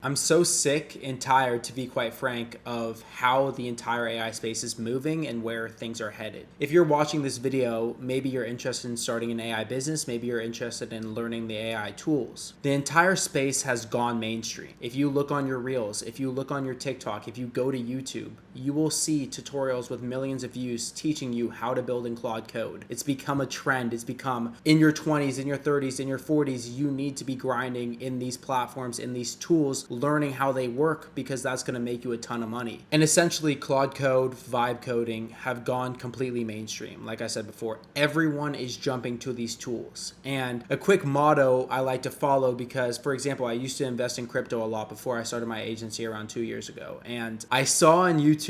I'm so sick and tired, to be quite frank, of how the entire AI space is moving and where things are headed. If you're watching this video, maybe you're interested in starting an AI business, maybe you're interested in learning the AI tools. The entire space has gone mainstream. If you look on your Reels, if you look on your TikTok, if you go to YouTube, you will see tutorials with millions of views teaching you how to build in Claude Code. It's become a trend. It's become in your 20s, in your 30s, in your 40s, you need to be grinding in these platforms, in these tools, learning how they work, because that's going to make you a ton of money. And essentially, Claude Code, vibe coding have gone completely mainstream. Like I said before, everyone is jumping to these tools. And a quick motto I like to follow, because for example, I used to invest in crypto a lot before I started my agency around 2 years ago. And I saw on YouTube,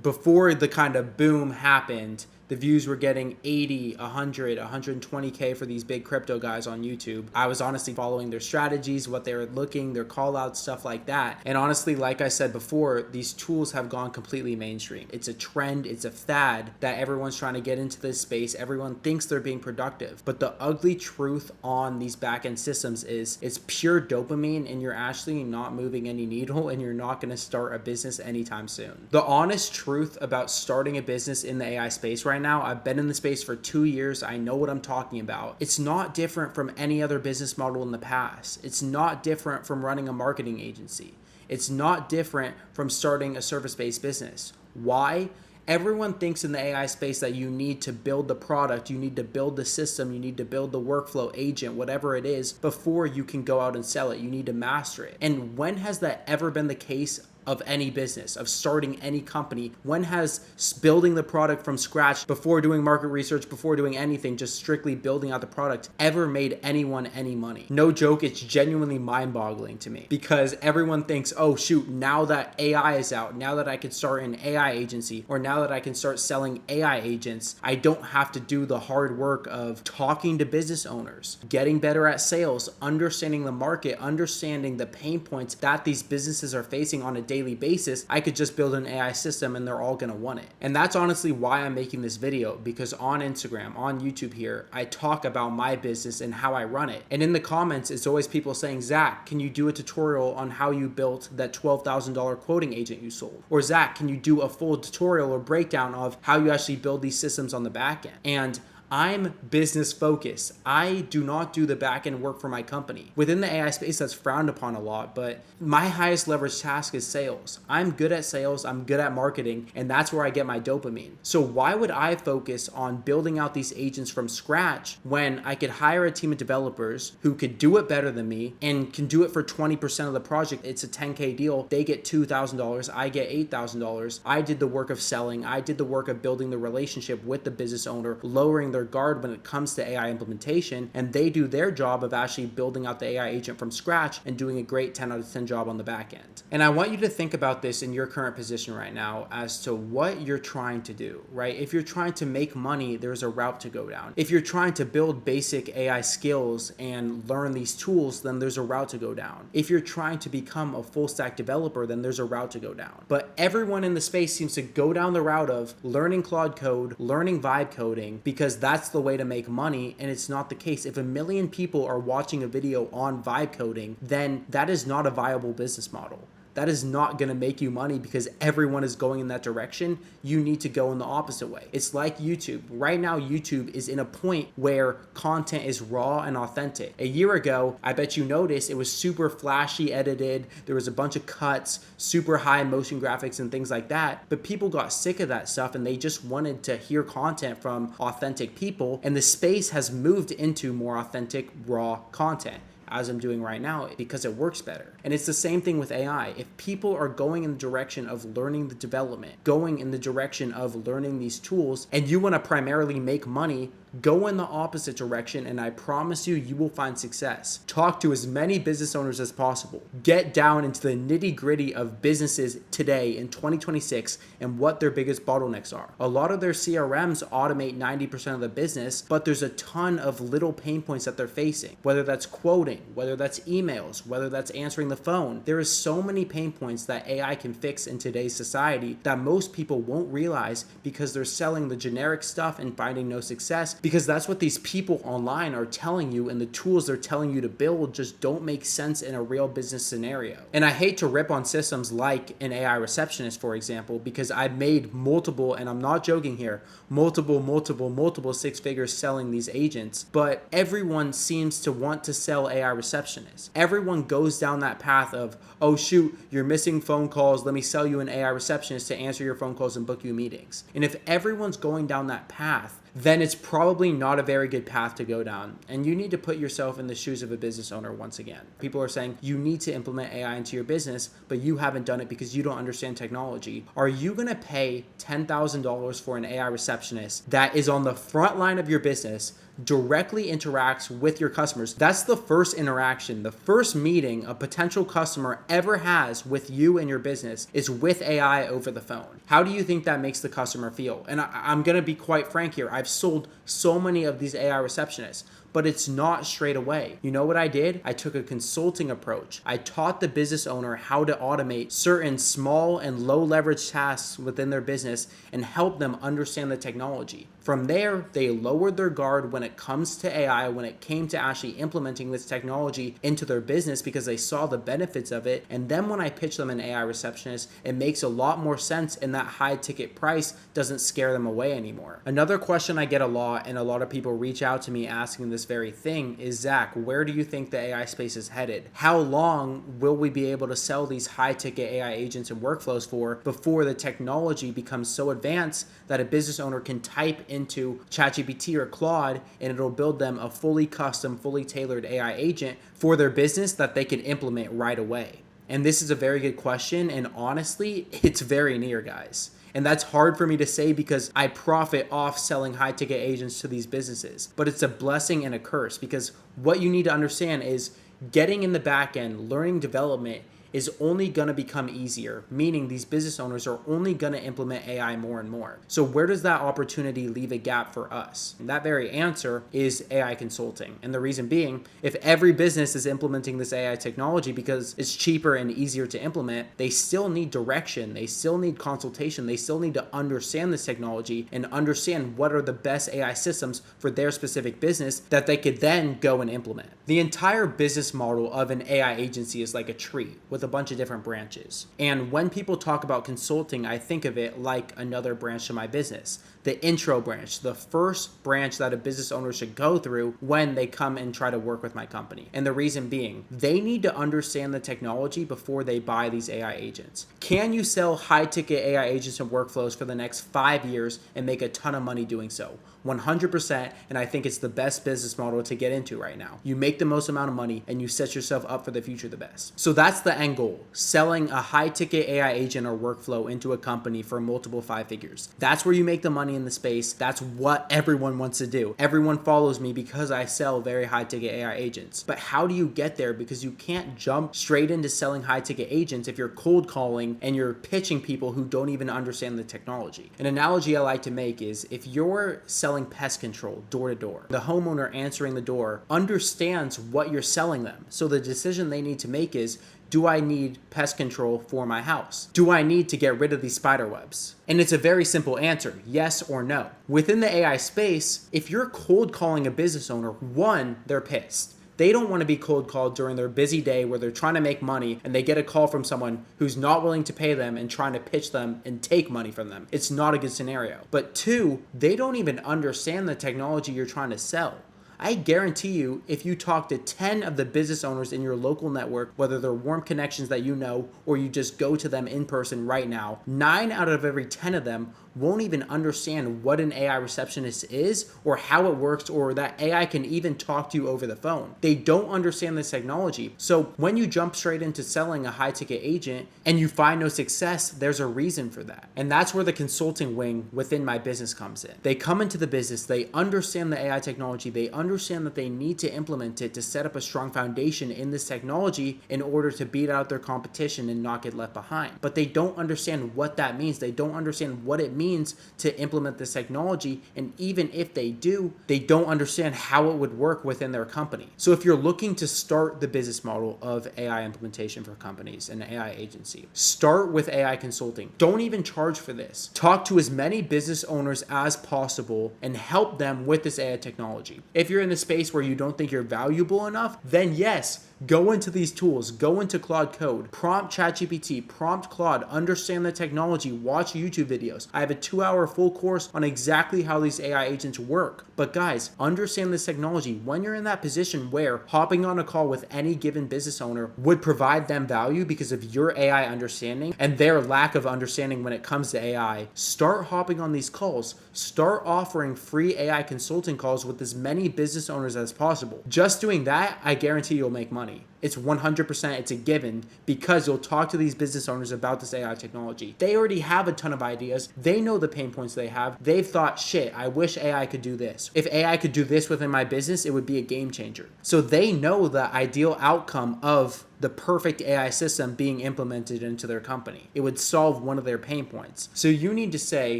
before the kind of boom happened, the views were getting 80, 100, 120K for these big crypto guys on YouTube. I was honestly following their strategies, what they were looking, their call outs, stuff like that. And honestly, like I said before, these tools have gone completely mainstream. It's a trend, it's a fad that everyone's trying to get into this space. Everyone thinks they're being productive. But the ugly truth on these back-end systems is it's pure dopamine, and you're actually not moving any needle, and you're not gonna start a business anytime soon. The honest truth about starting a business in the AI space right now, I've been in the space for 2 years. I know what I'm talking about. It's not different from any other business model in the past. It's not different from running a marketing agency. It's not different from starting a service-based business. Why? Everyone thinks in the AI space that you need to build the product, you need to build the system, you need to build the workflow agent, whatever it is, before you can go out and sell it. You need to master it. And when has that ever been the case of any business, of starting any company? When has building the product from scratch, before doing market research, before doing anything, just strictly building out the product, ever made anyone any money? No joke, it's genuinely mind-boggling to me, because everyone thinks, oh shoot, now that AI is out, now that I can start an AI agency, or now that I can start selling AI agents, I don't have to do the hard work of talking to business owners, getting better at sales, understanding the market, understanding the pain points that these businesses are facing on a daily basis. I could just build an AI system and they're all going to want it. And that's honestly why I'm making this video, because on Instagram, on YouTube here, I talk about my business and how I run it. And in the comments, it's always people saying, Zach, can you do a tutorial on how you built that $12,000 quoting agent you sold? Or Zach, can you do a full tutorial or breakdown of how you actually build these systems on the back end? And I'm business focused. I do not do the back end work for my company. Within the AI space, that's frowned upon a lot, but my highest leverage task is sales. I'm good at sales, I'm good at marketing, and that's where I get my dopamine. So why would I focus on building out these agents from scratch when I could hire a team of developers who could do it better than me and can do it for 20% of the project? It's a 10K deal. They get $2,000, I get $8,000. I did the work of selling. I did the work of building the relationship with the business owner, lowering their guard when it comes to AI implementation, and they do their job of actually building out the AI agent from scratch and doing a great 10 out of 10 job on the back end. And I want you to think about this in your current position right now as to what you're trying to do, right? If you're trying to make money, there's a route to go down. If you're trying to build basic AI skills and learn these tools, then there's a route to go down. If you're trying to become a full stack developer, then there's a route to go down. But everyone in the space seems to go down the route of learning Claude Code, learning vibe coding, because that's the way to make money, and it's not the case. If 1 million people are watching a video on vibe coding, then that is not a viable business model. That is not going to make you money because everyone is going in that direction. You need to go in the opposite way. It's like YouTube. Right now, YouTube is in a point where content is raw and authentic. A year ago, I bet you noticed it was super flashy edited. There was a bunch of cuts, super high motion graphics and things like that. But people got sick of that stuff and they just wanted to hear content from authentic people. And the space has moved into more authentic, raw content, as I'm doing right now, because it works better. And it's the same thing with AI. If people are going in the direction of learning the development, going in the direction of learning these tools, and you want to primarily make money, go in the opposite direction, and I promise you, you will find success. Talk to as many business owners as possible. Get down into the nitty-gritty of businesses today in 2026 and what their biggest bottlenecks are. A lot of their CRMs automate 90% of the business, but there's a ton of little pain points that they're facing, whether that's quoting, coding, whether that's emails, whether that's answering the phone. There is so many pain points that AI can fix in today's society that most people won't realize because they're selling the generic stuff and finding no success, because that's what these people online are telling you, and the tools they're telling you to build just don't make sense in a real business scenario. And I hate to rip on systems like an AI receptionist, for example, because I've made multiple, and I'm not joking here, multiple six figures selling these agents, but everyone seems to want to sell AI receptionists. Everyone goes down that path of, oh shoot, you're missing phone calls, let me sell you an AI receptionist to answer your phone calls and book you meetings. And if everyone's going down that path, then it's probably not a very good path to go down. And you need to put yourself in the shoes of a business owner once again. People are saying you need to implement AI into your business, but you haven't done it because you don't understand technology. Are you going to pay $10,000 for an AI receptionist that is on the front line of your business, directly interacts with your customers? That's the first interaction. The first meeting a potential customer ever has with you and your business is with AI over the phone. How do you think that makes the customer feel? And I'm going to be quite frank here. I've sold so many of these AI receptionists, but it's not straight away. You know what I did? I took a consulting approach. I taught the business owner how to automate certain small and low leverage tasks within their business and help them understand the technology. From there, they lowered their guard when it comes to AI, when it came to actually implementing this technology into their business, because they saw the benefits of it. And then when I pitch them an AI receptionist, it makes a lot more sense, and that high ticket price doesn't scare them away anymore. Another question I get a lot, and a lot of people reach out to me asking this very thing, is, Zach, where do you think the AI space is headed? How long will we be able to sell these high ticket AI agents and workflows for before the technology becomes so advanced that a business owner can type into ChatGPT or Claude and it'll build them a fully custom, fully tailored AI agent for their business that they can implement right away? And this is a very good question, and honestly, it's very near, guys. And that's hard for me to say because I profit off selling high ticket agents to these businesses. But it's a blessing and a curse, because what you need to understand is getting in the back end, learning development is only going to become easier, meaning these business owners are only going to implement AI more and more. So where does that opportunity leave a gap for us? And that very answer is AI consulting. And the reason being, if every business is implementing this AI technology because it's cheaper and easier to implement, they still need direction, they still need consultation, they still need to understand this technology and understand what are the best AI systems for their specific business that they could then go and implement. The entire business model of an AI agency is like a tree with a bunch of different branches. And when people talk about consulting, I think of it like another branch to my business. The intro branch, the first branch that a business owner should go through when they come and try to work with my company. And the reason being, they need to understand the technology before they buy these AI agents. Can you sell high ticket AI agents and workflows for the next 5 years and make a ton of money doing so? 100%, and I think it's the best business model to get into right now. You make the most amount of money and you set yourself up for the future the best. So that's the end goal, selling a high ticket AI agent or workflow into a company for multiple 5 figures. That's where you make the money in the space. That's what everyone wants to do. Everyone follows me because I sell very high ticket AI agents. But how do you get there? Because you can't jump straight into selling high ticket agents if you're cold calling and you're pitching people who don't even understand the technology. An analogy I like to make is if you're selling pest control door to door, the homeowner answering the door understands what you're selling them. So the decision they need to make is, do I need pest control for my house? Do I need to get rid of these spider webs? And it's a very simple answer, yes or no. Within the AI space, if you're cold calling a business owner, one, they're pissed. They don't want to be cold called during their busy day where they're trying to make money and they get a call from someone who's not willing to pay them and trying to pitch them and take money from them. It's not a good scenario. But two, they don't even understand the technology you're trying to sell. I guarantee you, if you talk to 10 of the business owners in your local network, whether they're warm connections that you know or you just go to them in person right now, 9 out of every 10 of them won't even understand what an AI receptionist is or how it works, or that AI can even talk to you over the phone. They don't understand this technology. So when you jump straight into selling a high ticket agent and you find no success, there's a reason for that. And that's where the consulting wing within my business comes in. They come into the business, they understand the AI technology, they understand understand that they need to implement it to set up a strong foundation in this technology in order to beat out their competition and not get left behind. But they don't understand what that means. They don't understand what it means to implement this technology. And even if they do, they don't understand how it would work within their company. So if you're looking to start the business model of AI implementation for companies, an AI agency, start with AI consulting. Don't even charge for this. Talk to as many business owners as possible and help them with this AI technology. If you're in the space where you don't think you're valuable enough, then yes, go into these tools, go into Claude Code, prompt ChatGPT, prompt Claude, understand the technology, watch YouTube videos. I have a 2-hour full course on exactly how these AI agents work. But guys, understand this technology. When you're in that position where hopping on a call with any given business owner would provide them value because of your AI understanding and their lack of understanding when it comes to AI, start hopping on these calls. Start offering free AI consulting calls with as many business owners as possible. Just doing that, I guarantee you'll make money. It's 100%, it's a given, because you'll talk to these business owners about this AI technology. They already have a ton of ideas. They know the pain points they have. They've thought, shit, I wish AI could do this. If AI could do this within my business, it would be a game changer. So they know the ideal outcome of the perfect AI system being implemented into their company. It would solve one of their pain points. So you need to say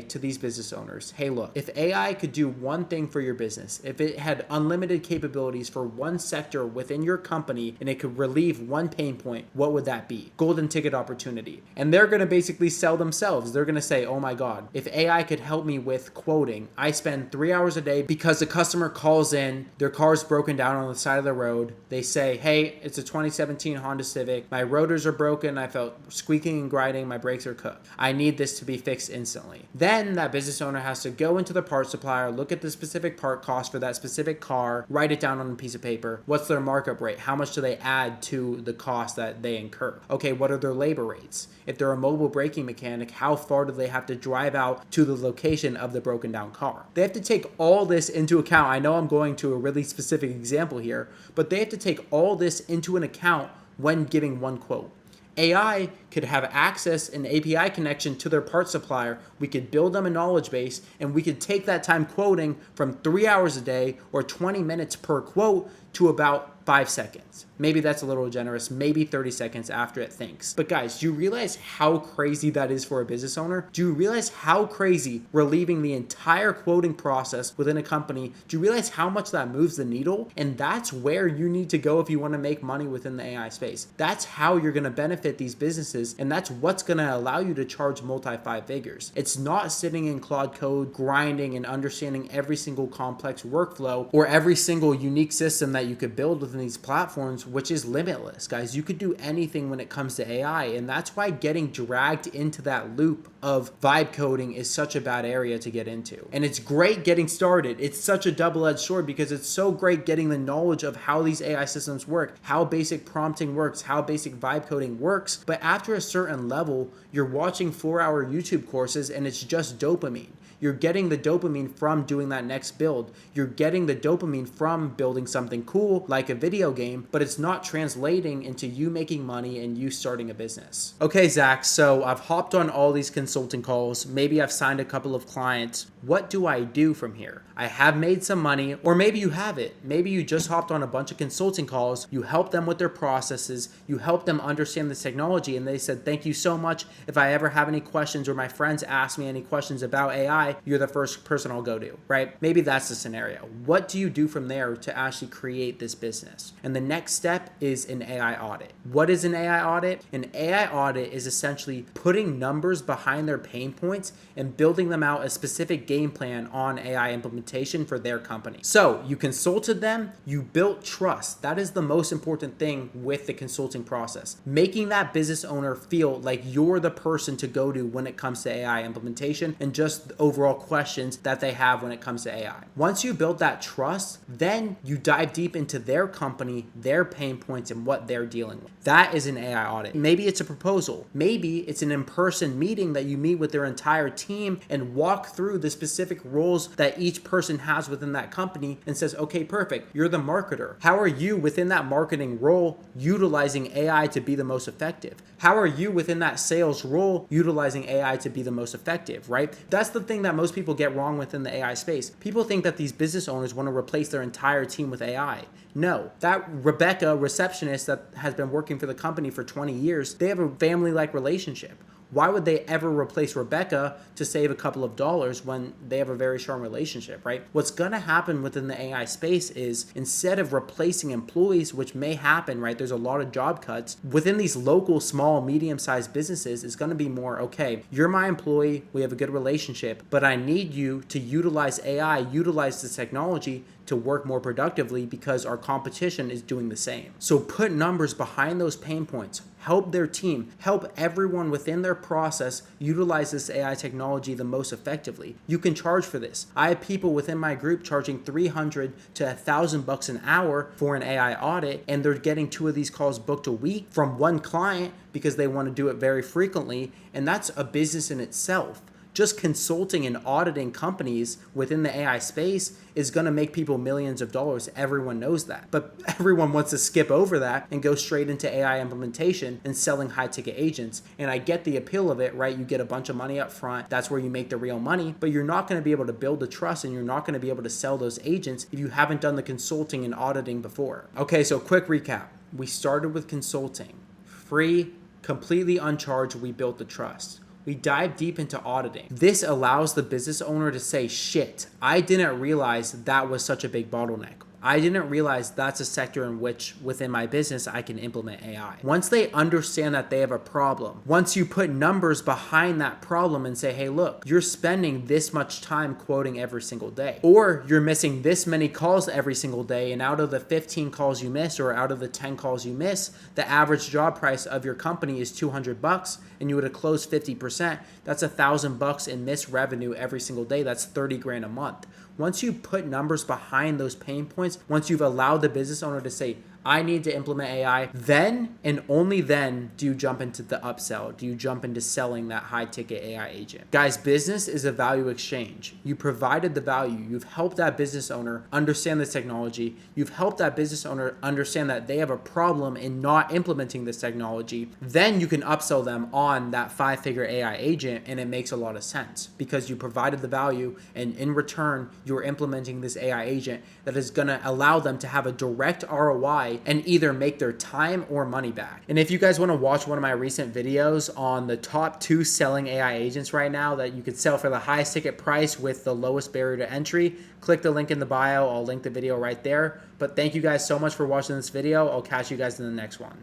to these business owners, hey, look, if AI could do one thing for your business, if it had unlimited capabilities for one sector within your company and it could relieve one pain point, what would that be? Golden ticket opportunity. And they're gonna basically sell themselves. They're gonna say, oh my God, if AI could help me with quoting, I spend 3 hours a day because the customer calls in, their car's broken down on the side of the road. They say, hey, it's a 2017 Honda Civic. My rotors are broken. I felt squeaking and grinding. My brakes are cooked. I need this to be fixed instantly. Then that business owner has to go into the parts supplier, look at the specific part cost for that specific car, write it down on a piece of paper. What's their markup rate? How much do they add to the cost that they incur? Okay, what are their labor rates? If they're a mobile braking mechanic, how far do they have to drive out to the location of the broken down car? They have to take all this into account. I know I'm going to a really specific example here, but they have to take all this into an account when giving one quote. AI could have access and API connection to their parts supplier. We could build them a knowledge base, and we could take that time quoting from 3 hours a day or 20 minutes per quote to about 5 seconds. Maybe that's a little generous, maybe 30 seconds after it thinks. But guys, do you realize how crazy that is for a business owner? Do you realize how crazy relieving the entire quoting process within a company, do you realize how much that moves the needle? And that's where you need to go if you want to make money within the AI space. That's how you're going to benefit these businesses, and that's what's going to allow you to charge multi-5 figures. It's not sitting in Claude Code, grinding and understanding every single complex workflow or every single unique system that you could build within these platforms, which is limitless, guys. You could do anything when it comes to AI, and that's why getting dragged into that loop of vibe coding is such a bad area to get into. And it's great getting started. It's such a double-edged sword because it's so great getting the knowledge of how these AI systems work, how basic prompting works, how basic vibe coding works. But after a certain level, you're watching 4-hour YouTube courses and it's just dopamine. You're getting the dopamine from doing that next build. You're getting the dopamine from building something cool like a video game, but it's not translating into you making money and you starting a business. Okay, Zach, so I've hopped on all these consulting calls. Maybe I've signed a couple of clients. What do I do from here? I have made some money, or maybe you haven't. Maybe you just hopped on a bunch of consulting calls. You helped them with their processes. You helped them understand this technology, and they said, thank you so much. If I ever have any questions or my friends ask me any questions about AI, you're the first person I'll go to, right? Maybe that's the scenario. What do you do from there to actually create this business? And the next step is an AI audit. What is an AI audit? An AI audit is essentially putting numbers behind their pain points and building them out a specific game plan on AI implementation for their company. So you consulted them, you built trust. That is the most important thing with the consulting process. Making that business owner feel like you're the person to go to when it comes to AI implementation and just overall questions that they have when it comes to AI. Once you build that trust, then you dive deep into their company, their pain points, and what they're dealing with. That is an AI audit. Maybe it's a proposal. Maybe it's an in-person meeting that you meet with their entire team and walk through this specific roles that each person has within that company and says, okay, perfect, you're the marketer. How are you within that marketing role utilizing AI to be the most effective? How are you within that sales role utilizing AI to be the most effective, right? That's the thing that most people get wrong within the AI space. People think that these business owners want to replace their entire team with AI. No, that Rebecca receptionist that has been working for the company for 20 years, they have a family-like relationship. Why would they ever replace Rebecca to save a couple of dollars when they have a very strong relationship, right? What's going to happen within the AI space is instead of replacing employees, which may happen, right? There's a lot of job cuts within these local, small, medium-sized businesses. It's going to be more, okay, you're my employee. We have a good relationship, but I need you to utilize AI, utilize the technology to work more productively because our competition is doing the same. So put numbers behind those pain points. Help their team, help everyone within their process utilize this AI technology the most effectively. You can charge for this. I have people within my group charging $300 to $1,000 an hour for an AI audit, and they're getting 2 of these calls booked a week from one client because they want to do it very frequently, and that's a business in itself. Just consulting and auditing companies within the AI space is going to make people millions of dollars. Everyone knows that. But everyone wants to skip over that and go straight into AI implementation and selling high-ticket agents. And I get the appeal of it, right? You get a bunch of money up front. That's where you make the real money. But you're not going to be able to build the trust, and you're not going to be able to sell those agents if you haven't done the consulting and auditing before. Okay, so quick recap. We started with consulting. Free, completely uncharged, we built the trust. We dive deep into auditing. This allows the business owner to say, shit, I didn't realize that was such a big bottleneck. I didn't realize that's a sector in which within my business I can implement AI. Once they understand that they have a problem, once you put numbers behind that problem and say, hey, look, you're spending this much time quoting every single day, or you're missing this many calls every single day, and out of the 15 calls you miss or out of the 10 calls you miss, the average job price of your company is $200 and you would have closed 50%. That's $1,000 in missed revenue every single day. That's 30 grand a month. Once you put numbers behind those pain points, once you've allowed the business owner to say, I need to implement AI, then and only then do you jump into the upsell. Do you jump into selling that high ticket AI agent? Guys, business is a value exchange. You provided the value. You've helped that business owner understand this technology. You've helped that business owner understand that they have a problem in not implementing this technology. Then you can upsell them on that 5-figure AI agent, and it makes a lot of sense because you provided the value, and in return, you're implementing this AI agent that is going to allow them to have a direct ROI and either make their time or money back. And if you guys want to watch one of my recent videos on the top 2 selling AI agents right now that you could sell for the highest ticket price with the lowest barrier to entry, click the link in the bio. I'll link the video right there. But thank you guys so much for watching this video. I'll catch you guys in the next one.